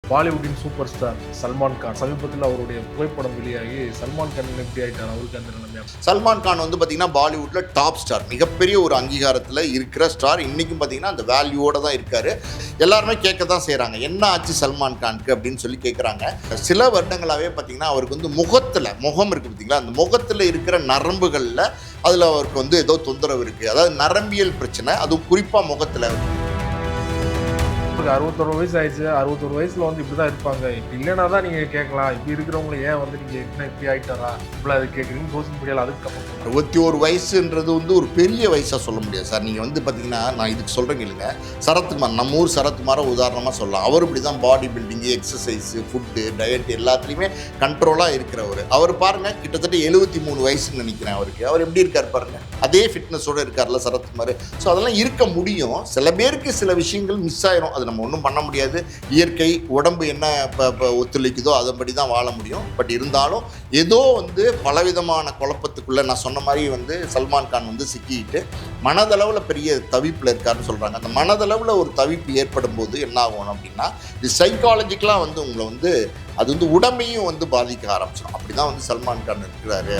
பாலிவுட்டின் super star Salman Khan சமீபத்தில் அவருடைய புகைப்படம் வெளியாகி சல்மான் கான் எப்படி ஆயிட்டார், அவருக்கு அந்த நிலைமை. சல்மான் கான் வந்து பார்த்தீங்கன்னா பாலிவுட்டில் டாப் ஸ்டார், மிகப்பெரிய ஒரு அங்கீகாரத்தில் இருக்கிற ஸ்டார். இன்றைக்கும் பார்த்தீங்கன்னா அந்த வேல்யூவோடு தான் இருக்கார். எல்லாருமே கேட்க தான் செய்கிறாங்க, என்ன ஆச்சு சல்மான் கானுக்கு அப்படின்னு சொல்லி கேட்குறாங்க. சில வருடங்களாகவே பார்த்தீங்கன்னா அவருக்கு வந்து முகம் இருக்குது பார்த்தீங்களா, அந்த முகத்தில் இருக்கிற நரம்புகளில் அதில் அவருக்கு வந்து ஏதோ தொந்தரவு இருக்குது. அதாவது நரம்பியல் பிரச்சனை, அதுவும் குறிப்பாக முகத்தில். 61 வயசு ஆயிடுச்சு. 61 வயசுல வந்து இப்படிதான் இருப்பாங்க. இப்படி இல்லைன்னா தான் நீங்க கேட்கலாம், இப்படி இருக்கிறவங்களை ஏன் வந்து நீங்க என்ன இப்படி ஆயிட்டாரா இப்படி அது கேட்குறீங்க சோசியல் மீடியாவில். அதுக்கப்புறம் 61 வயசுன்றது வந்து ஒரு பெரிய வயசாக சொல்ல முடியாது சார். நீங்கள் வந்து பார்த்தீங்கன்னா, நான் இதுக்கு சொல்கிறேன் இல்லைங்க, சரத்குமார், நம்ம ஊர் சரத்குமாரை உதாரணமாக சொல்லலாம். அவர் இப்படி தான் பாடி பில்டிங்கு, எக்ஸசைஸு, ஃபுட்டு, டயட் எல்லாத்துலேயுமே கண்ட்ரோலாக இருக்கிறவர். அவர் பாருங்கள், கிட்டத்தட்ட 73 வயசுன்னு நினைக்கிறேன் அவருக்கு. அவர் எப்படி இருக்கார் பாருங்கள், அதே ஃபிட்னஸோடு இருக்கார்ல சரத்குமார். ஸோ அதெல்லாம் இருக்க முடியும். சில பேருக்கு சில விஷயங்கள் மிஸ் ஆயிரும், அது நம்ம ஒன்றும் பண்ண முடியாது. இயற்கை, உடம்பு என்ன இப்போ ஒத்துழைக்குதோ அதன்படி தான் வாழ முடியும். பட் இருந்தாலும் ஏதோ வந்து பலவிதமான குழப்பத்துக்குள்ளே நான் சொன்ன மாதிரி வந்து சல்மான் கான் வந்து சிக்கிட்டு மனதளவில் பெரிய தவிப்பில் இருக்காருன்னு சொல்கிறாங்க. அந்த மனதளவில் ஒரு தவிப்பு ஏற்படும் போது என்ன ஆகும் அப்படின்னா, இது சைக்காலஜிக்கலாக வந்து உங்களை வந்து அது வந்து உடம்பையும் வந்து பாதிக்க ஆரம்பிச்சிடும். அப்படி தான் வந்து சல்மான் கான் இருக்கிறாரு.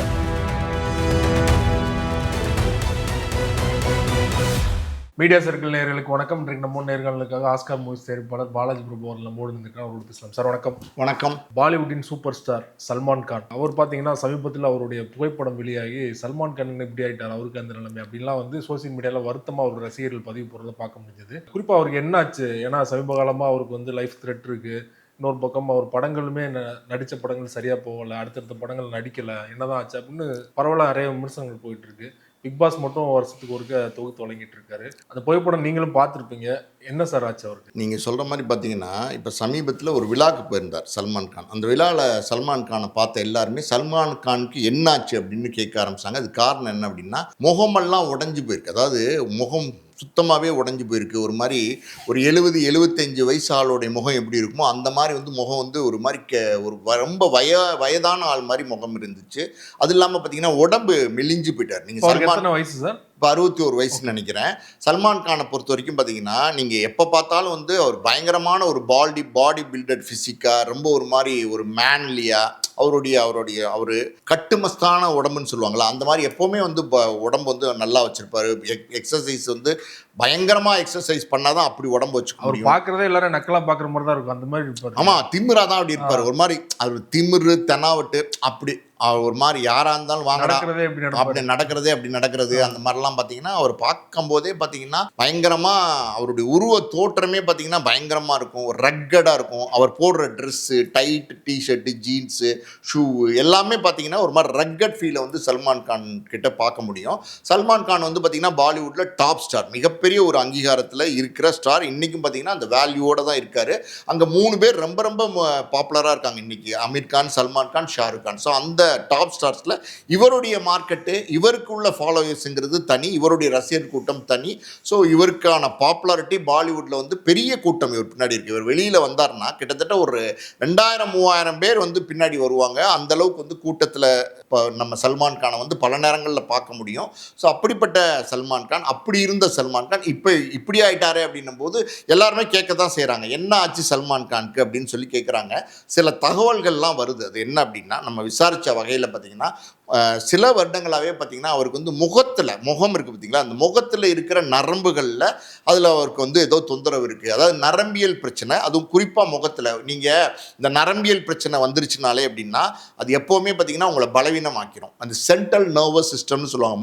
மீடியா சர்க்கிள் நேயர்களுக்கு வணக்கம். இன்றைக்கு நம்ம நேர்களுக்காக ஆஸ்கார் மூவிஸ் தயாரிப்பாளர் பாலாஜி பிரபு அவர்கள் நம்மோடு இருந்திருக்கார். அவரோடு பேசலாம். சார் வணக்கம். வணக்கம். பாலிவுட்டின் சூப்பர் ஸ்டார் சல்மான் கான், அவர் பார்த்தீங்கன்னா சமீபத்தில் அவருடைய புகைப்படம் வெளியாகி சல்மான் கான் எப்படி ஆயிட்டார், அவருக்கு அந்த நிலைமை அப்படின்லாம் வந்து சோசியல் மீடியாவில் வருத்தமாக அவர் ரசிகர்கள் பதிவு போடுறதை பார்க்க முடிஞ்சது. குறிப்பாக அவருக்கு என்ன ஆச்சு, ஏன்னா சமீப காலமாக அவருக்கு வந்து லைஃப் த்ரெட் இருக்கு. இன்னொரு பக்கம் அவர் படங்களுமே நடித்த படங்கள் சரியாக போகலை, அடுத்தடுத்த படங்கள் நடிக்கலை, என்னதான் ஆச்சு அப்படின்னு பரவலாக நிறைய விமர்சனங்கள் போயிட்டு இருக்கு. பிக் பாஸ் மட்டும் வருஷத்துக்கு ஒருக்க தொகுத்து வழங்கிட்டு இருக்காரு. அந்த புகைப்படம் நீங்களும் பார்த்துருப்பீங்க. என்ன சார் ஆச்சு அவருக்கு? நீங்கள் சொல்கிற மாதிரி பார்த்தீங்கன்னா, இப்போ சமீபத்தில் ஒரு விழாவுக்கு போயிருந்தார் சல்மான் கான். அந்த விழாவில் சல்மான் கானை பார்த்த எல்லாருமே சல்மான் கானுக்கு என்னாச்சு அப்படின்னு கேட்க ஆரம்பிச்சாங்க. அது காரணம் என்ன அப்படின்னா, முகமெல்லாம் உடஞ்சி போயிருக்கு. அதாவது முகம் சுத்தமாகவே உடஞ்சி போயிருக்கு. ஒரு மாதிரி ஒரு 70-75 வயசு ஆளுடைய முகம் எப்படி இருக்குமோ அந்த மாதிரி வந்து முகம் வந்து ஒரு மாதிரி ரொம்ப வயதான ஆள் மாதிரி முகம் இருந்துச்சு. அது இல்லாமல் பார்த்தீங்கன்னா உடம்பு மெலிஞ்சு போயிட்டார். நீங்கள் சல்மான் வயசு சார்? இப்போ 61 வயசுன்னு நினைக்கிறேன். சல்மான் கானை பொறுத்த வரைக்கும் பார்த்தீங்கன்னா, நீங்கள் எப்போ பார்த்தாலும் வந்து அவர் பயங்கரமான ஒரு பாடி பில்டட் ஃபிசிக்காக, ரொம்ப ஒரு மாதிரி ஒரு மேன்லியாக, அவர் கட்டுமஸ்தான உடம்புன்னு சொல்லுவாங்களா, அந்த மாதிரி எப்போவுமே வந்து உடம்பு வந்து நல்லா வச்சுருப்பார். எக்ஸசைஸ் வந்து பயங்கரமாக எக்ஸசைஸ் பண்ணால் தான் அப்படி உடம்பு வச்சுக்க முடியும். பார்க்குறதே எல்லாரும் நக்கலாக பார்க்குற மாதிரி தான் இருக்கும், அந்த மாதிரி இருப்பார். ஆமாம், திமிராக தான் அப்படி இருப்பார். ஒரு மாதிரி அவர் திமிரு தெனாவட்டு அப்படி ஒரு மாதிரி யாராக இருந்தாலும் வாங்கடா அப்படி நடக்கிறது அந்த மாதிரிலாம் பார்த்தீங்கன்னா, அவர் பார்க்கும்போதே பார்த்தீங்கன்னா பயங்கரமாக அவருடைய உருவ தோற்றமே பார்த்தீங்கன்னா பயங்கரமாக இருக்கும், ரக்கடாக இருக்கும். அவர் போடுற dress, tight T shirt, jeans, shoe எல்லாமே பார்த்தீங்கன்னா ஒரு மாதிரி ரக்கட் ஃபீலை வந்து சல்மான் கான் கிட்ட பார்க்க முடியும். சல்மான் கான் வந்து பார்த்தீங்கன்னா பாலிவுட்டில் டாப் ஸ்டார், மிகப்பெரிய ஒரு அங்கீகாரத்தில் இருக்கிற ஸ்டார். இன்றைக்கும் பார்த்தீங்கன்னா அந்த வேல்யூவோடு தான் இருக்கார். அங்கே 3 பேர் ரொம்ப ரொம்ப பாப்புலராக இருக்காங்க இன்றைக்கி, அமீர் கான், சல்மான் கான், ஷாருக் கான். ஸோ அந்த டாப் ஸ்டார்ஸில் இவருடைய மார்க்கெட்டு, இவருக்கு உள்ள ஃபாலோவர்ஸுங்கிறது தனி, இவருடைய ரசிகர் கூட்டம் தனி. ஸோ இவருக்கான பாப்புலாரிட்டி பாலிவுட்டில் வந்து பெரிய கூட்டம் இவர் பின்னாடி இருக்குது. இவர் வெளியில் வந்தார்னா கிட்டத்தட்ட ஒரு 2000-3000 பேர் வந்து பின்னாடி வருவாங்க. அந்தளவுக்கு வந்து கூட்டத்தில் இப்போ நம்ம சல்மான் கானை வந்து பல நேரங்களில் பார்க்க முடியும். ஸோ அப்படிப்பட்ட சல்மான் கான், அப்படி இருந்த சல்மான் கான் இப்போ இப்படி ஆயிட்டாரு அப்படின்னும் போது எல்லாருமே கேட்க தான் செய்கிறாங்க, என்ன ஆச்சு சல்மான் கானுக்கு அப்படின்னு சொல்லி கேட்குறாங்க. சில தகவல்கள்லாம் வருது. அது என்ன அப்படின்னா, நம்ம விசாரித்த வகையில் பார்த்தீங்கன்னா, சில வருடங்களாகவே பார்த்தீங்கன்னா அவருக்கு வந்து முகம் இருக்குது பார்த்தீங்களா, அந்த முகத்தில் இருக்கிற நரம்புகளில் அதில் அவருக்கு வந்து ஏதோ தொந்தரவு இருக்குது. அதாவது நரம்பியல் பிரச்சனை, அதுவும் குறிப்பாக முகத்தில். நீங்கள் இந்த நரம்பியல் பிரச்சனை வந்துருச்சுனாலே அப்படின்னா அது எப்போவுமே பார்த்தீங்கன்னா உங்களை பலவீனமாக்கிடும். அந்த சென்ட்ரல் நர்வஸ் சிஸ்டம்னு சொல்லுவாங்க,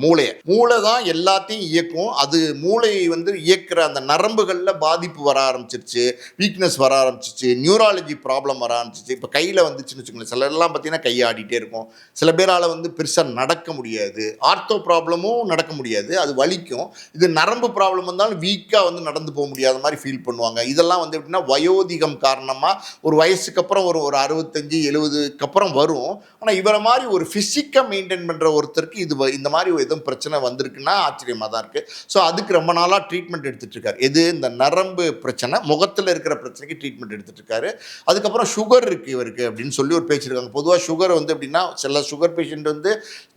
மூளை தான் எல்லாத்தையும் இயக்கும். அது மூளையை வந்து இயக்கிற அந்த நரம்புகளில் பாதிப்பு வர ஆரம்பிச்சிருச்சு, வீக்னஸ் வர ஆரம்பிச்சிச்சு, நியூராலஜி ப்ராப்ளம் வர ஆரம்பிச்சிச்சு. இப்போ கையில் வந்துச்சுன்னு வச்சுக்கோங்களேன், சிலர்லாம் பார்த்தீங்கன்னா கையாடிட்டே இருக்கும், சில பேரால் வந்து பெருசாக நடக்க முடியாது, ஆர்த்தோ ப்ராப்ளமும் நடக்க முடியாது, அது வலிக்கும். இது நரம்பு ப்ராப்ளம் வந்தாலும் வீக்காக வந்து நடந்து போக முடியாத மாதிரி ஃபீல் பண்ணுவாங்க. இதெல்லாம் வந்து எப்படின்னா வயோதிகம் காரணமாக ஒரு வயசுக்கு அப்புறம் ஒரு 65-70க்கு அப்புறம் வரும். ஆனால் இவரை மாதிரி ஒரு ஃபிசிக்காக மெயின்டைன் பண்ணுற ஒருத்தருக்கு இந்த மாதிரி எதுவும் பிரச்சனை வந்திருக்குன்னா ஆச்சரியமாக தான் இருக்குது. ஸோ அதுக்கு ரொம்ப நாளாக ட்ரீட்மெண்ட் எடுத்துகிட்டு இருக்காரு. எது இந்த நரம்பு பிரச்சனை, முகத்தில் இருக்கிற பிரச்சனைக்கு ட்ரீட்மெண்ட் எடுத்துகிட்டு இருக்காரு. அதுக்கப்புறம் சுகர் இருக்குது இவருக்கு அப்படின்னு சொல்லி ஒரு பேச்சு இருக்காங்க. பொதுவாக சுகர் வந்து எப்படின்னா, சில சுகர் பேஷண்ட் வந்து வந்து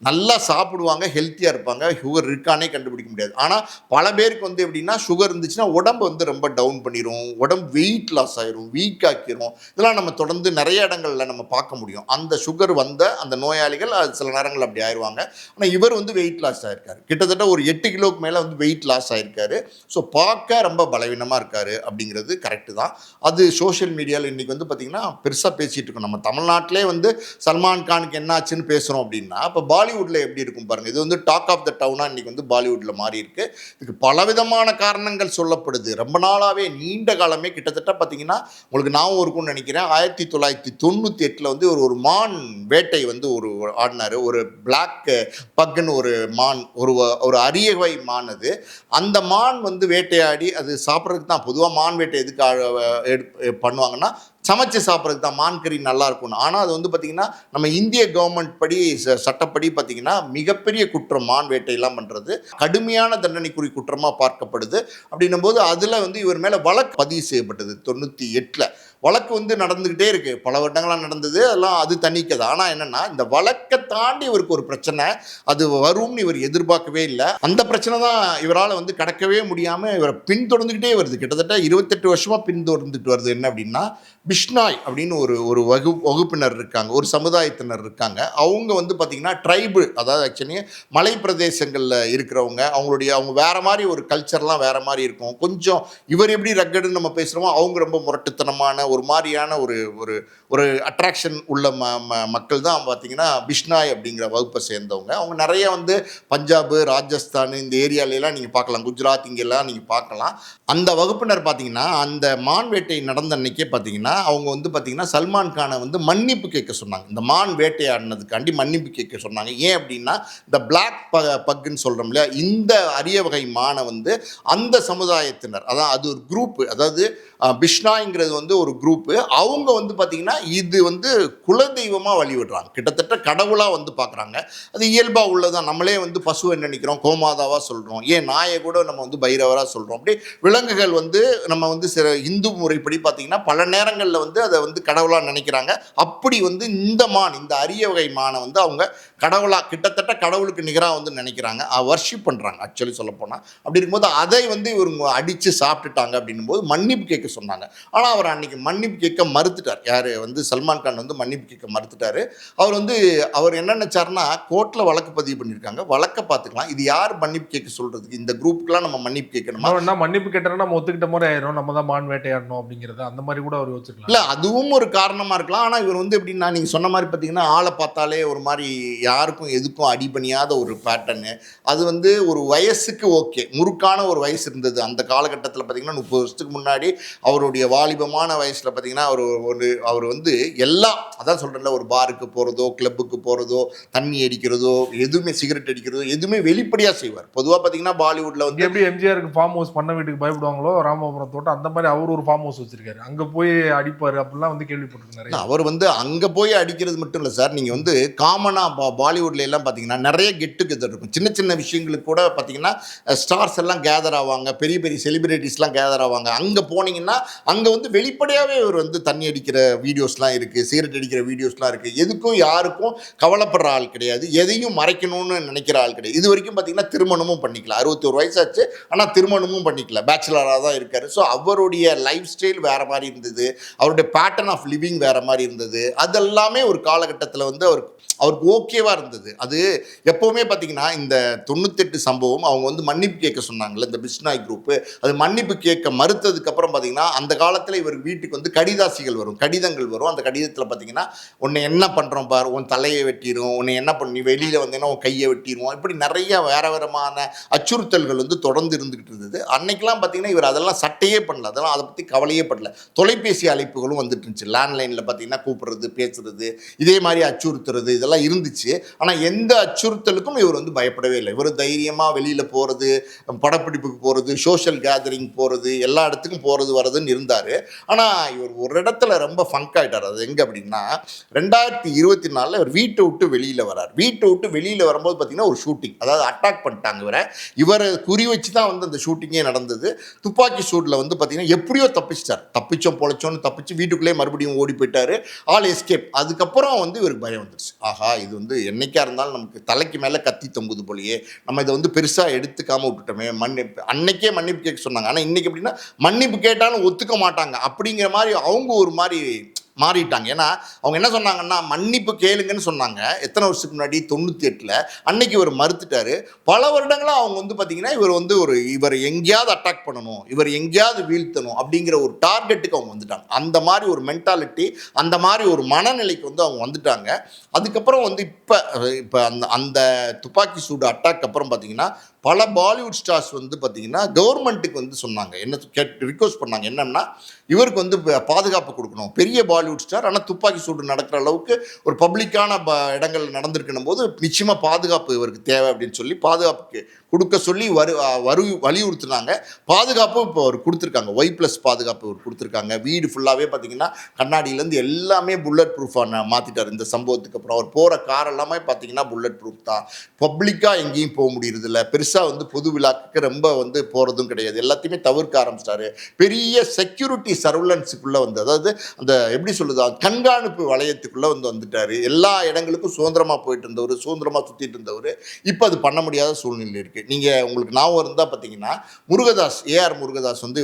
நல்லா சாப்பிடுவாங்க, ஹெல்த்தியாக இருப்பாங்க, சுகர் இருக்கானே கண்டுபிடிக்க முடியாது. ஆனால் பல பேருக்கு வந்து எப்படின்னா சுகர் இருந்துச்சுன்னா உடம்பு வந்து ரொம்ப டவுன் பண்ணிடும், உடம்பு வெயிட் லாஸ் ஆயிரும், வீக் ஆக்கிரும். இதெல்லாம் நம்ம தொடர்ந்து நிறைய இடங்களில் நம்ம பார்க்க முடியும். அந்த சுகர் வந்த அந்த நோயாளிகள் அது சில நேரங்கள் அப்படி ஆயிடுவாங்க. ஆனால் இவர் வந்து வெயிட் லாஸ் ஆயிருக்காரு, கிட்டத்தட்ட ஒரு 8 கிலோக்கு மேலே வந்து வெயிட் லாஸ் ஆயிருக்காரு. ஸோ பார்க்க ரொம்ப பலவீனமாக இருக்காரு அப்படிங்கிறது கரெக்டு தான். அது சோஷியல் மீடியாவில் இன்றைக்கி வந்து பார்த்திங்கன்னா பெருசாக பேசிகிட்டு இருக்கோம். நம்ம தமிழ்நாட்டிலே வந்து சல்மான் கானுக்கு என்ன ஆச்சுன்னு பேசுகிறோம் அப்படின்னா, இப்போ பாலிவுட்டில் எப்படி இருக்கும் பாருங்கள். இது வந்து டாக் ஆஃப் த டவுனாக இன்றைக்கி வந்து பாலிவுட்டில் மாறி இருக்கு. இதுக்கு பலவிதமான காரணங்கள் சொல்லப்படுது. ரொம்ப நாளாகவே நீண்ட காலமே கிட்டத்தட்ட பார்த்திங்கன்னா உங்களுக்கு ஞாபகம் இருக்கும்னு நினைக்கிறேன், 1998 வந்து ஒரு மான் வேட்டை வந்து ஆடினார். ஒரு பிளாக் பக்குன்னு ஒரு மான், ஒரு அரிய வகை மான். அது அந்த மான் வந்து வேட்டையாடி அது சாப்பிட்றதுக்கு தான். பொதுவாக மான் வேட்டை எதுக்கு பண்ணுவாங்கன்னா சமைச்சு சாப்பிட்றதுக்கு தான், மான் கறி நல்லா இருக்கும்னு. ஆனால் அது வந்து பார்த்திங்கன்னா நம்ம இந்திய கவர்மெண்ட் படி சட்டப்படி பார்த்திங்கன்னா மிகப்பெரிய குற்றம் மான் வேட்டையெல்லாம் பண்ணுறது, கடுமையான தண்டனைக்குரிய குற்றமாக பார்க்கப்படுது. அப்படின்னும் போது அதில் வந்து இவர் மேலே வழக்கு பதிவு செய்யப்பட்டது 98. வழக்கு வந்து நடந்துக்கிட்டே இருக்குது, பல வருடங்களாக நடந்தது. அதெல்லாம் அது தணிக்கது. ஆனால் என்னென்னா இந்த வழக்கை தாண்டி இவருக்கு ஒரு பிரச்சனை அது வரும்னு இவர் எதிர்பார்க்கவே இல்லை. அந்த பிரச்சனை தான் இவரால் வந்து கடக்கவே முடியாமல் இவரை பின்தொடர்ந்துக்கிட்டே வருது. கிட்டத்தட்ட 28 வருஷமாக பின்தொடர்ந்துட்டு வருது. என்ன அப்படின்னா, பிஷ்னாய் அப்படின்னு ஒரு வகுப்பினர் இருக்காங்க, ஒரு சமுதாயத்தினர் இருக்காங்க. அவங்க வந்து பார்த்திங்கன்னா ட்ரைபு, அதாவது ஆக்சுவலி மலை பிரதேசங்களில் இருக்கிறவங்க. அவங்க வேறு மாதிரி ஒரு கல்ச்சர்லாம் வேறு மாதிரி இருக்கும். கொஞ்சம் இவர் எப்படி ரக்கடுன்னு நம்ம பேசுகிறோமோ அவங்க ரொம்ப முரட்டுத்தனமான ஒரு மாதிரியான ஒரு அட்ராக்ஷன் உள்ள மக்கள் தான் பார்த்திங்கன்னா பிஷ்னாய் அப்படிங்கிற வகுப்பை சேர்ந்தவங்க. அவங்க நிறைய வந்து பஞ்சாபு, ராஜஸ்தான் இந்த ஏரியாலெலாம் நீங்கள் பார்க்கலாம், குஜராத் இங்கெல்லாம் நீங்கள் பார்க்கலாம். அந்த வகுப்பினர் பார்த்திங்கன்னா அந்த மான் வேட்டை நடந்த அன்னைக்கே பார்த்திங்கன்னா அவங்க வந்து பார்த்திங்கன்னா சல்மான் கானை வந்து மன்னிப்பு கேட்க சொன்னாங்க. இந்த மான் வேட்டையாடினதுக்காண்டி மன்னிப்பு கேட்க சொன்னாங்க. ஏன் அப்படின்னா இந்த பிளாக் பக்குன்னு சொல்கிறோம் இல்லையா, இந்த அரிய வகை மானை வந்து அந்த சமுதாயத்தினர், அதான் அது ஒரு குரூப்பு, அதாவது பிஷ்னாய்ங்கிறது வந்து ஒரு குரூப்பு. அவங்க வந்து பார்த்திங்கன்னா இது வந்து குலதெய்வமாக வழிவிடுறாங்க, கிட்டத்தட்ட கடவுளாக வந்து பார்க்குறாங்க. அது இயல்பாக உள்ளதான். நம்மளே வந்து பசுவை நினைக்கிறோம், கோமாதாவாக சொல்கிறோம், ஏன் நாயை கூட நம்ம வந்து பைரவராக சொல்கிறோம். அப்படி விலங்குகள் வந்து நம்ம வந்து சில இந்து முறைப்படி பார்த்திங்கன்னா பல நேரங்களில் வந்து அதை வந்து கடவுளாக நினைக்கிறாங்க. அப்படி வந்து இந்த மான், இந்த அரிய வகை மானை வந்து அவங்க கடவுளாக, கிட்டத்தட்ட கடவுளுக்கு நிகராக வந்து நினைக்கிறாங்க, வர்ஷிப் பண்ணுறாங்க ஆக்சுவலி சொல்லப்போனால். அப்படி இருக்கும்போது அதை வந்து இவங்க அடித்து சாப்பிட்டுட்டாங்க. அப்படின்னும் போது மன்னிப்பு கேட்க சொன்னாங்க. ஆனால் அவர் அன்றைக்கி மன்னிப்பு கேட்க மறுத்துட்டார். யார் வந்து சல்மான் கான் வந்து மன்னிப்பு கேட்க மறுத்துட்டார். அவர் என்ன நினச்சாருன்னா, கோர்ட்டில் வழக்கு பதிவு பண்ணியிருக்காங்க, வழக்கை பார்த்துக்கலாம், இது யார் மன்னிப்பு கேட்க சொல்கிறதுக்கு, இந்த குரூப்புக்கெலாம் நம்ம மன்னிப்பு கேட்கணுமா, மன்னிப்பு கேட்டோம்னா நம்ம ஒத்துக்கிட்ட மாதிரி ஆயிரும், நம்ம தான் மான் வேட்டையாடணும் அப்படிங்கிறது அந்த மாதிரி கூட அவர் யோசிச்சிருக்கலாம். இல்லை, அதுவும் ஒரு காரணமாக இருக்கலாம். ஆனால் இவர் வந்து எப்படின்னா நீங்கள் சொன்ன மாதிரி பார்த்தீங்கன்னா ஆளை பார்த்தாலே ஒரு மாதிரி யாருக்கும் எதுக்கும் அடிபணியாத ஒரு பேட்டர்னு. அது வந்து ஒரு வயசுக்கு ஓகே, முறுக்கான ஒரு வயசு இருந்தது அந்த காலகட்டத்தில். பார்த்தீங்கன்னா 30 வருஷத்துக்கு முன்னாடி அவருடைய வாலிபமான வயசில் பார்த்தீங்கன்னா அவர் வந்து எல்லாம், அதான் சொல்கிறேன்ல, ஒரு பாருக்கு போகிறதோ, கிளப்புக்கு போகிறதோ, தண்ணி அடிக்கிறதோ, எதுவுமே சிகரெட் அடிக்கிறதோ எதுவுமே வெளிப்படையாக செய்வார். பொதுவாக பார்த்தீங்கன்னா பாலிவுட்டில் வந்து எப்படி எம்ஜிஆருக்கு ஃபார்ம் ஹவுஸ் பண்ண வீட்டுக்கு பயப்படுவாங்களோ ராமபுரம் தோட்டம், அந்த மாதிரி அவர் ஒரு ஃபார்ம் ஹவுஸ் வச்சிருக்காரு, அங்கே போய் அடிப்பார் அப்படிலாம் வந்து கேள்விப்பட்டிருக்காரு. அவர் வந்து அங்கே போய் அடிக்கிறது மட்டும் இல்லை சார், நீங்கள் வந்து காமனாக பாலிவுட்ல எல்லாம் பார்த்தீங்கன்னா நிறைய கெட் டுகெதர் இருக்கும். சின்ன சின்ன விஷயங்களுக்கு கூட பார்த்தீங்கன்னா ஸ்டார்ஸ் எல்லாம் கேதர் ஆவாங்க, பெரிய பெரிய செலிபிரிட்டிஸ்லாம் கேதர் ஆவாங்க. அங்கே போனீங்கன்னா அங்கே வந்து வெளிப்படையாகவே இவர் வந்து தண்ணி அடிக்கிற வீடியோஸ்லாம் இருக்குது, சிகரெட் அடிக்கிற வீடியோஸ்லாம் இருக்குது. எதுக்கும் யாருக்கும் கவலைப்படுற ஆள் கிடையாது, எதையும் மறைக்கணும்னு நினைக்கிற ஆள் கிடையாது. இது வரைக்கும் பார்த்தீங்கன்னா திருமணமும் பண்ணிக்கல, 61 வயசாச்சு, ஆனால் திருமணமும் பண்ணிக்கல, பேச்சுலராக தான் இருக்கார். ஸோ அவருடைய லைஃப் ஸ்டைல் வேறு மாதிரி இருந்தது, அவருடைய பேட்டர்ன் ஆஃப் லிவிங் வேறு மாதிரி இருந்தது. அதெல்லாமே ஒரு காலகட்டத்தில் வந்து அவருக்கு ஓகேவாக இருந்தது. அது எப்போவுமே பார்த்தீங்கன்னா இந்த 98 சம்பவம் அவங்க வந்து மன்னிப்பு கேட்க சொன்னாங்கல்ல இந்த பிஷ்னாய் குரூப்பு, அது மன்னிப்பு கேட்க மறுத்ததுக்கப்புறம் பார்த்தீங்கன்னா அந்த காலத்தில் இவர் வீட்டுக்கு வந்து கடிதாசிகள் வரும், கடிதங்கள் வரும். அந்த கடிதத்தில் பார்த்தீங்கன்னா உன்னை என்ன பண்ணுறோம் பார், உன் தலையை வெட்டிடும், உன்னை என்ன பண்ணி வெளியில் வந்தீங்கன்னா உன் கையை வெட்டிடுவோம், இப்படி நிறைய வேறு விதமான அச்சுறுத்தல்கள் வந்து தொடர்ந்து இருந்துக்கிட்டு இருந்தது. அன்னைக்கெல்லாம் பார்த்தீங்கன்னா இவர் அதெல்லாம் சட்டையே பண்ணல, அதெல்லாம் அதை பற்றி கவலையே படல. தொலைபேசி அழைப்புகளும் வந்துட்டு இருந்துச்சு, லேண்ட்லைனில் பார்த்தீங்கன்னா கூப்பிடுறது, பேசுறது, இதே மாதிரி அச்சுறுத்துறது இதெல்லாம் இருந்துச்சு. ஆனால் எந்த அச்சுறுத்தலுக்கும் இவர் வந்து பயப்படவே இல்லை. இவர் தைரியமாக வெளியில் போகிறது, படப்பிடிப்புக்கு போகிறது, சோஷியல் கேதரிங் போகிறது, எல்லா இடத்துக்கும் போகிறது வரதுன்னு இருந்தார். ஆனால் இவர் ஒரு இடத்துல ரொம்ப ஃபங்க் ஆகிட்டார். அது எங்கே அப்படின்னா 2024 இவர் வீட்டை விட்டு வெளியில் வரார். வீட்டை விட்டு வெளியில் வரும்போது பார்த்தீங்கன்னா ஒரு ஷூட்டிங், அதாவது அட்டாக் பண்ணிட்டாங்க இவரை குறி வச்சு தான் வந்து அந்த ஷூட்டிங்கே நடந்தது. துப்பாக்கி சூட்டில் வந்து பார்த்தீங்கன்னா எப்படியோ தப்பிச்சிட்டார். தப்பிச்சோம் பொழைச்சோன்னு தப்பிச்சு வீட்டுக்குள்ளே மறுபடியும் ஓடி போயிட்டாரு. All escape. அதுக்கப்புறம் வந்து இவருக்கு பயம் வந்துருச்சு. ஆஹா, இது வந்து என்னைக்கா இருந்தாலும் நமக்கு தலைக்கு மேலே கத்தி தொங்குது போலயே, நம்ம இதை வந்து பெருசாக எடுத்துக்காம விட்டுட்டோமே. அன்னைக்கே மன்னிப்பு கேட்க சொன்னாங்க. ஆனால் இன்னைக்கு எப்படின்னா மன்னிப்பு கேட்டாலும் ஒத்துக்க மாட்டாங்க அப்படிங்கிற மாதிரி அவங்க ஒரு மாதிரி மாறிட்டாங்க. ஏன்னா அவங்க என்ன சொன்னாங்கன்னா, மன்னிப்பு கேளுங்கன்னு சொன்னாங்க. எத்தனை வருஷத்துக்கு முன்னாடி? 98ல். அன்னைக்கு இவர் மறுத்துட்டாரு. பல வருடங்களாக அவங்க வந்து பார்த்தீங்கன்னா இவர் எங்கேயாவது அட்டாக் பண்ணணும், இவர் எங்கேயாவது வீழ்த்தணும் அப்படிங்கிற ஒரு டார்கெட்டுக்கு அவங்க வந்துட்டாங்க. அந்த மாதிரி ஒரு மென்டாலிட்டி, அந்த மாதிரி ஒரு மனநிலைக்கு வந்து அவங்க வந்துட்டாங்க. அதுக்கப்புறம் வந்து இப்போ அந்த அந்த துப்பாக்கி சூடு அட்டாக் அப்புறம் பார்த்தீங்கன்னா பல பாலிவுட் ஸ்டார்ஸ் வந்து பார்த்தீங்கன்னா கவர்மெண்ட்டுக்கு வந்து சொன்னாங்க, என்ன ரிக்வஸ்ட் பண்ணாங்க, என்னன்னா இவருக்கு வந்து பாதுகாப்பு கொடுக்கணும். பெரிய பாலிவுட் ஸ்டார், ஆனால் துப்பாக்கி சூடு நடக்கிற அளவுக்கு ஒரு பப்ளிக்கான இடங்கள் நடந்திருக்கணும் போது நிச்சயமாக பாதுகாப்பு இவருக்கு தேவை அப்படின்னு சொல்லி பாதுகாப்புக்கு கொடுக்க சொல்லி வலியுறுத்தினாங்க. பாதுகாப்பு இப்போ அவர் கொடுத்துருக்காங்க. Y+ பாதுகாப்பு இவர் கொடுத்துருக்காங்க. வீடு ஃபுல்லாகவே பார்த்தீங்கன்னா கண்ணாடியிலேருந்து எல்லாமே புல்லட் ப்ரூஃபாக மாற்றிட்டார். இந்த சம்பவத்துக்கு அப்புறம் அவர் போகிற கார் எல்லாமே பார்த்தீங்கன்னா புல்லட் ப்ரூஃப் தான். பப்ளிக்காக எங்கேயும் போக முடியறதில்ல. பெருசாக வந்து பொது விழாக்கு ரொம்ப வந்து போகிறதும் கிடையாது. எல்லாத்தையுமே தவிர்க்க ஆரம்பிச்சிட்டாரு. பெரிய செக்யூரிட்டி சர்வலன்ஸுக்குள்ளே வந்து, அதாவது அந்த எப்படி சொல்லுது, கண்காணிப்பு வளையத்துக்குள்ளே வந்துட்டார். எல்லா இடங்களுக்கும் சுதந்திரமாக போயிட்டு இருந்தவர், சுதந்திரமாக சுற்றிட்டு இருந்தவர். இப்போ அது பண்ண முடியாத சூழ்நிலை இருக்குது. நீங்கள் உங்களுக்கு ஞாபகம் இருந்தால் பார்த்தீங்கன்னா முருகதாஸ், ஏஆர் முருகதாஸ் வந்து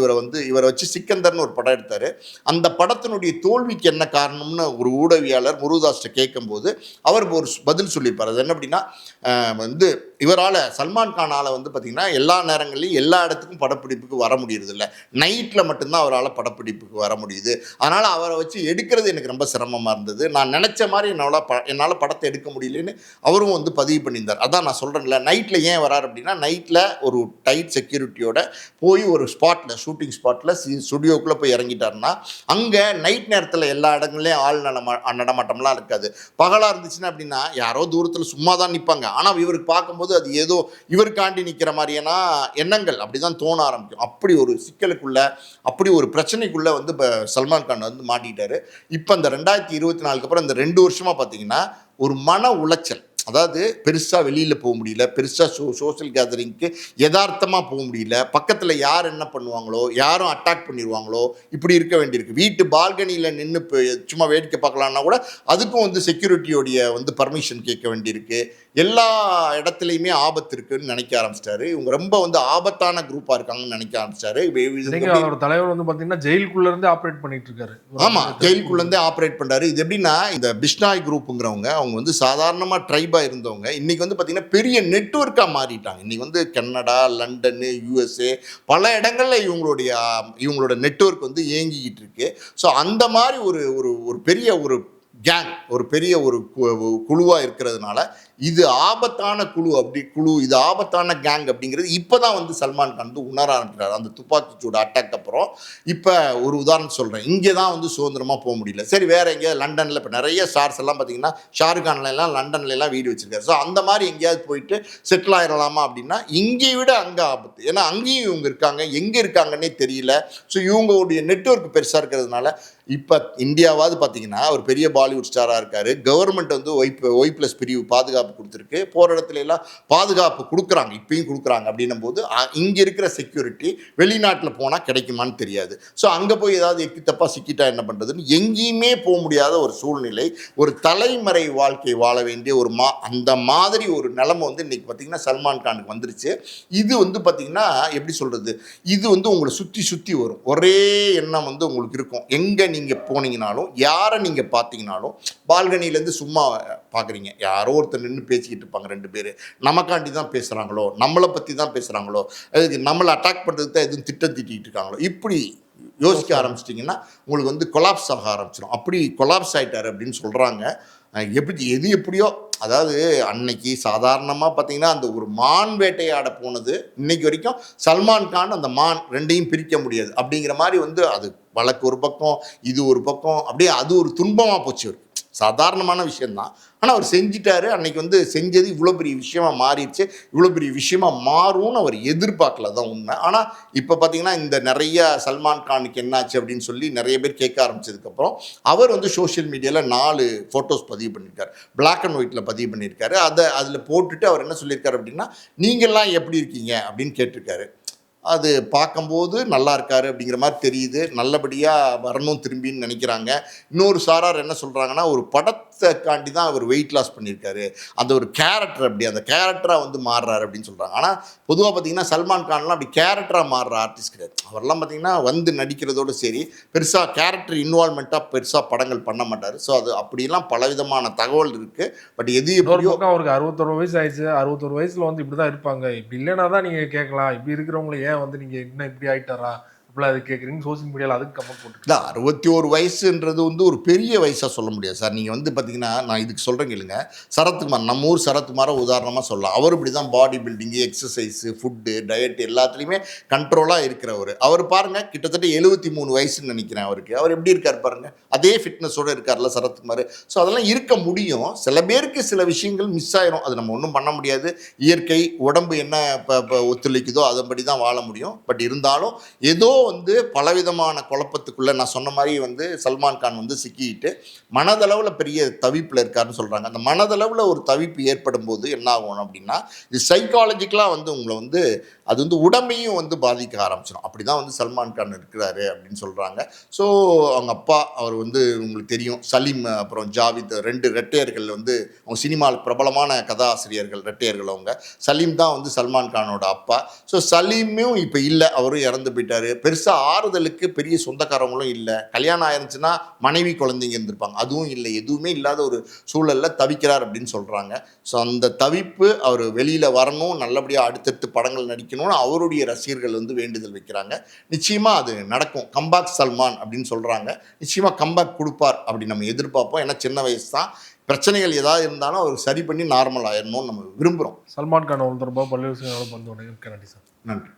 இவரை வச்சு சிக்கந்தர்னு ஒரு படம் எடுத்தார். அந்த படத்தினுடைய தோல்விக்கு என்ன காரணம்னு ஒரு ஊடகவியாளர் முருகதாஸ்கிட்ட கேட்கும்போது அவர் ஒரு பதில் சொல்லியிருப்பார். அது என்ன அப்படின்னா, வந்து இவரால், சல்மான் கானால் வந்து பார்த்திங்கன்னா எல்லா நேரங்கள்லையும் எல்லா இடத்துக்கும் படப்பிடிப்புக்கு வர முடியறதில்ல. நைட்டில் மட்டும்தான் அவரால் படப்பிடிப்புக்கு வர முடியுது. அதனால் அவரை வச்சு எடுக்கிறது எனக்கு ரொம்ப சிரமமாக இருந்தது. நான் நினச்ச மாதிரி என்னால் படத்தை எடுக்க முடியலன்னு அவரும் வந்து பதிவு பண்ணியிருந்தார். அதான் நான் சொல்கிறேன்ல, நைட்டில் ஏன் வராரு அப்படின்னா, நைட்டில் ஒரு டைட் செக்யூரிட்டியோட போய் ஒரு ஸ்பாட்டில், ஷூட்டிங் ஸ்பாட்டில் ஸ்டுடியோக்குள்ளே போய் இறங்கிட்டாருன்னா, அங்கே நைட் நேரத்தில் எல்லா இடங்கள்லையும் ஆள் நடமாட்டம்லாம் இருக்காது. பகலாக இருந்துச்சுன்னா அப்படின்னா யாரோ தூரத்தில் சும்மா தான் நிற்பாங்க. ஆனால் இவருக்கு பார்க்கும்போது அது ஏதோ இவருக்காண்டி நிற்கிற மாதிரியான எண்ணங்கள் அப்படிதான் தோண ஆரம்பிக்கும். அப்படி ஒரு சிக்கலுக்குள்ள, அப்படி ஒரு பிரச்சனைக்குள்ள வந்து இப்போ சல்மான் கான் வந்து மாட்டிட்டாரு. இப்போ இந்த 2024 அப்புறம் இந்த 2 வருஷமா பார்த்தீங்கன்னா ஒரு மன உளைச்சல். அதாவது பெருசாக வெளியில் போக முடியல, பெருசாக சோஷியல் கேதரிங்க்கு யதார்த்தமாக போக முடியல, பக்கத்தில் யார் என்ன பண்ணுவாங்களோ, யாரும் அட்டாக் பண்ணிடுவாங்களோ, இப்படி இருக்க வேண்டியிருக்கு. வீட்டு பால்கனியில் நின்று சும்மா வேடிக்கை பார்க்கலான்னா கூட அதுக்கும் வந்து செக்யூரிட்டியோடைய வந்து பர்மிஷன் கேட்க வேண்டியிருக்கு. எல்லா இடத்துலையுமே ஆபத்து இருக்குன்னு நினைக்க ஆரம்பிச்சிட்டாரு. இவங்க ரொம்ப வந்து ஆபத்தான குரூப்பாக இருக்காங்கன்னு நினைக்க ஆரம்பிச்சிட்டாரு. அவரோட தலைவர் வந்து பார்த்தீங்கன்னா ஜெயிலுக்குள்ளேருந்து ஆப்ரேட் பண்ணிட்டு இருக்காரு. ஆமாம், ஜெயிலுக்குள்ளேருந்தே ஆப்ரேட் பண்ணுறாரு. இது எப்படின்னா, இந்த பிஷ்னாய் குரூப்புங்கிறவங்க அவங்க வந்து சாதாரணமாக ட்ரைபாக இருந்தவங்க இன்னைக்கு வந்து பார்த்தீங்கன்னா பெரிய நெட்வொர்க்காக மாறிட்டாங்க. இன்னைக்கு வந்து கனடா, லண்டனு, USA பல இடங்களில் இவங்களோட நெட்வொர்க் வந்து இயங்கிக்கிட்டு இருக்கு. ஸோ அந்த மாதிரி ஒரு பெரிய ஒரு கேங், ஒரு பெரிய ஒரு குழுவாக இருக்கிறதுனால இது ஆபத்தான குழு, இது ஆபத்தான கேங் அப்படிங்கிறது இப்போ தான் வந்து சல்மான் கான் வந்து உணர ஆரம்பிக்கிறார். அந்த துப்பாக்கிச்சூடு அட்டாக் அப்புறம் இப்போ ஒரு உதாரணம் சொல்கிறேன். இங்கே தான் வந்து சுதந்திரமாக போக முடியல. சரி, வேறு எங்கேயாவது லண்டனில் இப்போ நிறைய ஸ்டார்ஸ் எல்லாம் பார்த்தீங்கன்னா ஷாருக் கான்லாம் லண்டன்லாம் வீடு வச்சுருக்காரு. ஸோ அந்த மாதிரி எங்கேயாவது போயிட்டு செட்டில் ஆயிடலாமா அப்படின்னா இங்கே விட அங்கே ஆபத்து. ஏன்னா அங்கேயும் இவங்க இருக்காங்க, எங்கே இருக்காங்கன்னே தெரியல. ஸோ இவங்களுடைய நெட்வொர்க் பெருசாக இருக்கிறதுனால இப்போ இந்தியாவாவது பார்த்தீங்கன்னா ஒரு பெரிய பாலிவுட் ஸ்டாராக இருக்கார். கவர்மெண்ட் வந்து Y+ பிரிவு பாதுகாப்பு கொடுத்துருக்கு. போகிற இடத்துல எல்லாம் பாதுகாப்பு கொடுக்குறாங்க, இப்பயும் கொடுக்குறாங்க. அப்படின்னும் போது இங்கே இருக்கிற செக்யூரிட்டி வெளிநாட்டில் போனால் கிடைக்குமான்னு தெரியாது. ஸோ அங்கே போய் ஏதாவது எக்கி தப்பாக சிக்கிட்டா என்ன பண்ணுறதுன்னு எங்கேயுமே போக முடியாத ஒரு சூழ்நிலை, ஒரு தலைமறை வாழ்க்கை வாழ வேண்டிய அந்த மாதிரி ஒரு நிலைமை வந்து இன்றைக்கி பார்த்திங்கன்னா சல்மான் கானுக்கு வந்துருச்சு. இது வந்து பார்த்திங்கன்னா எப்படி சொல்கிறது, இது வந்து உங்களை சுற்றி வரும். ஒரே எண்ணம் வந்து உங்களுக்கு இருக்கும். எங்கே நீங்கள் போனீங்கனாலும், யாரை நீங்கள் பார்த்தீங்கனாலும், பால்கனிலேருந்து சும்மா பார்க்குறீங்க, யாரோ ஒருத்தர் நின்று பேசிக்கிட்டு இருப்பாங்க 2 பேர். நமக்காண்டி தான் பேசுகிறாங்களோ, நம்மளை பற்றி தான் பேசுகிறாங்களோ, அதுக்கு நம்மளை அட்டாக் பண்ணுறதுக்கு தான் எதுவும் திட்டம் தீட்டிக்கிட்டு இருக்காங்களோ, இப்படி யோசிக்க ஆரம்பிச்சிட்டிங்கன்னா உங்களுக்கு வந்து கொலாப்ஸ் ஆக ஆரம்பிச்சிடும். அப்படி கொலாப்ஸ் ஆகிட்டார் அப்படின்னு சொல்கிறாங்க. எப்படியோ, அதாவது அன்னைக்கு சாதாரணமாக பார்த்தீங்கன்னா அந்த ஒரு மான் வேட்டையாட போனது இன்னைக்கு வரைக்கும் சல்மான் கான் அந்த மான் ரெண்டையும் பிரிக்க முடியாது அப்படிங்கிற மாதிரி வந்து அது வழக்கு ஒரு பக்கம், இது ஒரு பக்கம், அப்படியே அது ஒரு துன்பமாக போச்சு. சாதாரணமான விஷயந்தான், ஆனால் அவர் செஞ்சிட்டாரு. அன்னைக்கு வந்து செஞ்சது இவ்வளோ பெரிய விஷயமா மாறிடுச்சு. இவ்வளோ பெரிய விஷயமா மாறும்னு அவர் எதிர்பார்க்கல, தான் உண்மை. ஆனால் இப்போ பார்த்தீங்கன்னா இந்த நிறைய சல்மான் கானுக்கு என்னாச்சு அப்படின்னு சொல்லி நிறைய பேர் கேட்க ஆரம்பிச்சதுக்கப்புறம் அவர் வந்து சோஷியல் மீடியாவில் 4 ஃபோட்டோஸ் பதிவு பண்ணியிருக்காரு. பிளாக் அண்ட் ஒயிட்டில் பதிவு பண்ணியிருக்காரு. அதில் போட்டுட்டு அவர் என்ன சொல்லியிருக்காரு அப்படின்னா, நீங்கள்லாம் எப்படி இருக்கீங்க அப்படின்னு கேட்டிருக்காரு. அது பார்க்கும்போது நல்லா இருக்காரு அப்படிங்கிற மாதிரி தெரியுது. நல்லபடியாக வரணும் திரும்பின்னு நினைக்கிறாங்க. இன்னொரு சாரார் என்ன சொல்கிறாங்கன்னா, ஒரு படத்தைக்காண்டி தான் அவர் வெயிட் லாஸ் பண்ணியிருக்காரு, அந்த ஒரு கேரக்டர் அப்படி அந்த கேரக்டராக வந்து மாறுறாரு அப்படின்னு சொல்கிறாங்க. ஆனால் பொதுவாக பார்த்தீங்கன்னா சல்மான் கான்லாம் அப்படி கேரக்டராக மாறுற ஆர்டிஸ்ட் கிடையாது. அவரெல்லாம் பார்த்தீங்கன்னா வந்து நடிக்கிறதோடு சரி, பெருசாக கேரக்டர் இன்வால்மெண்ட்டாக பெருசாக படங்கள் பண்ண மாட்டார். ஸோ அது அப்படிலாம் பலவிதமான தகவல் இருக்குது. பட் எது இன்னொரு எப்படியோ பக்கம் அவருக்கு 61 வயசு ஆயிடுச்சு. 61 வயசுல வந்து இப்படிதான் இருப்பாங்க. இப்படி இல்லைன்னா தான் நீங்க கேட்கலாம். இப்படி இருக்கிறவங்கள ஏன் வந்து நீங்க என்ன இப்படி ஆயிட்டாரா? இப்படிலாம் அது கேட்குறீங்க. சோசியல் மீடியால அதுக்கு கமெண்ட் போட்டு இல்லை 61 வயசுன்றது வந்து ஒரு பெரிய வயசாக சொல்ல முடியாது சார். நீங்கள் வந்து பார்த்தீங்கன்னா நான் இதுக்கு சொல்கிறேன் கேளுங்க. சரத்குமார், நம்ம ஊர் சரத்குமாரை உதாரணமாக சொல்லலாம். அவர் இப்படி தான் பாடி பில்டிங்கு, எக்ஸசைஸு, ஃபுட்டு, டயட் எல்லாத்துலேயுமே கண்ட்ரோலாக இருக்கிறவர். அவர் பாருங்கள் கிட்டத்தட்ட 73 வயசுன்னு நினைக்கிறேன் அவருக்கு. அவர் எப்படி இருக்கார் பாருங்கள், அதே ஃபிட்னஸோடு இருக்கார்ல சரத்குமார். ஸோ அதெல்லாம் இருக்க முடியும். சில பேருக்கு சில விஷயங்கள் மிஸ் ஆயிரும். அது நம்ம ஒன்றும் பண்ண முடியாது. இயற்கை உடம்பு என்ன இப்போ ஒத்துழைக்குதோ அதன்படி தான் வாழ முடியும். பட் இருந்தாலும் ஏதோ வந்து பலவிதமான குழப்பத்துக்குள்ள நான் சொன்ன மாதிரி வந்து சல்மான் கான் வந்து சிக்கிட்டு மனதளவில் பெரிய தவிப்பில் இருக்காருன்னு சொல்கிறாங்க. அந்த மனதளவில் ஒரு தவிப்பு ஏற்படும் போது என்ன ஆகும் அப்படின்னா, இது சைக்காலஜிக்கலாக வந்து உங்களை வந்து அது வந்து உடம்பையும் வந்து பாதிக்க ஆரம்பிச்சிடும். அப்படி தான் வந்து சல்மான் கான் இருக்கிறாரு அப்படின்னு சொல்கிறாங்க. ஸோ அவங்க அப்பா அவர் வந்து உங்களுக்கு தெரியும் சலீம் அப்புறம் ஜாவித் 2 ரெட்டையர்கள் வந்து அவங்க சினிமாவில் பிரபலமான கதாசிரியர்கள் ரெட்டையர்கள். அவங்க சலீம் தான் வந்து சல்மான் கானோட அப்பா. ஸோ சலீமும் இப்போ இல்லை, அவரும் இறந்து போயிட்டார். பெருசாக ஆறுதலுக்கு பெரிய சொந்தக்காரங்களும் இல்லை. கல்யாணம் ஆயிருந்துச்சுன்னா மனைவி குழந்தைங்க இருந்திருப்பாங்க, அதுவும் இல்லை. எதுவுமே இல்லாத ஒரு சூழலில் தவிக்கிறார் அப்படின்னு சொல்கிறாங்க. ஸோ அந்த தவிப்பு அவர் வெளியில் வரணும், நல்லபடியாக அடுத்தடுத்து படங்கள் நடிக்கணும்னு அவருடைய ரசிகர்கள் வந்து வேண்டுதல் வைக்கிறாங்க. நிச்சயமாக அது நடக்கும். கம்பேக் சல்மான் அப்படின்னு சொல்கிறாங்க. நிச்சயமாக கம்பேக் கொடுப்பார் அப்படி நம்ம எதிர்பார்ப்போம். ஏன்னா சின்ன வயசு தான், பிரச்சனைகள் ஏதாவது இருந்தாலும் அவர் சரி பண்ணி நார்மல் ஆயிடணும்னு நம்ம விரும்புகிறோம். சல்மான் கான் ஒரு தொடர்பாக பல்வேறு விஷயங்களும் வந்து நன்றி சார். நன்றி.